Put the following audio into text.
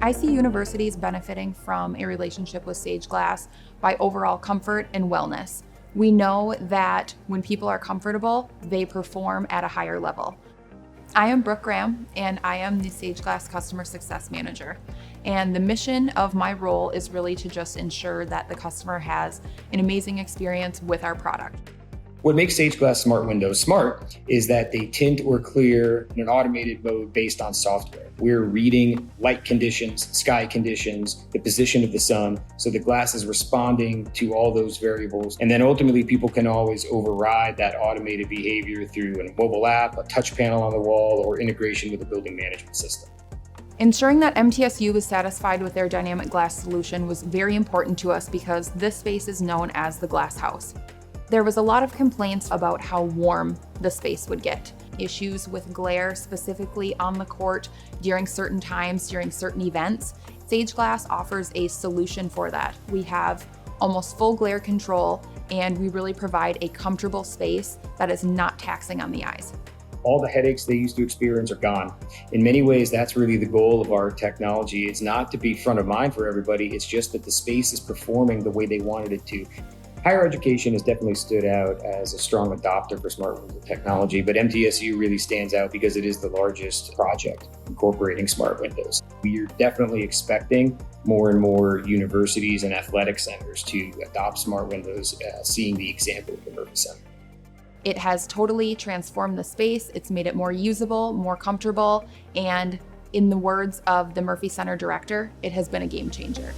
I see universities benefiting from a relationship with SageGlass by overall comfort and wellness. We know that when people are comfortable, they perform at a higher level. I am Brooke Graham, and I am the SageGlass Customer Success Manager. And the mission of my role is really to just ensure that the customer has an amazing experience with our product. What makes SageGlass smart windows smart is that they tint or clear in an automated mode based on software. We're reading light conditions, sky conditions, the position of the sun, so the glass is responding to all those variables. And then ultimately people can always override that automated behavior through a mobile app, a touch panel on the wall, or integration with a building management system. Ensuring that MTSU was satisfied with their dynamic glass solution was very important to us because this space is known as the glass house. There was a lot of complaints about how warm the space would get. Issues with glare, specifically on the court during certain times, during certain events. SageGlass offers a solution for that. We have almost full glare control, and we really provide a comfortable space that is not taxing on the eyes. All the headaches they used to experience are gone. In many ways, that's really the goal of our technology. It's not to be front of mind for everybody, it's just that the space is performing the way they wanted it to. Higher education has definitely stood out as a strong adopter for smart window technology, but MTSU really stands out because it is the largest project incorporating smart windows. We are definitely expecting more and more universities and athletic centers to adopt smart windows, seeing the example of the Murphy Center. It has totally transformed the space. It's made it more usable, more comfortable, and in the words of the Murphy Center director, it has been a game changer.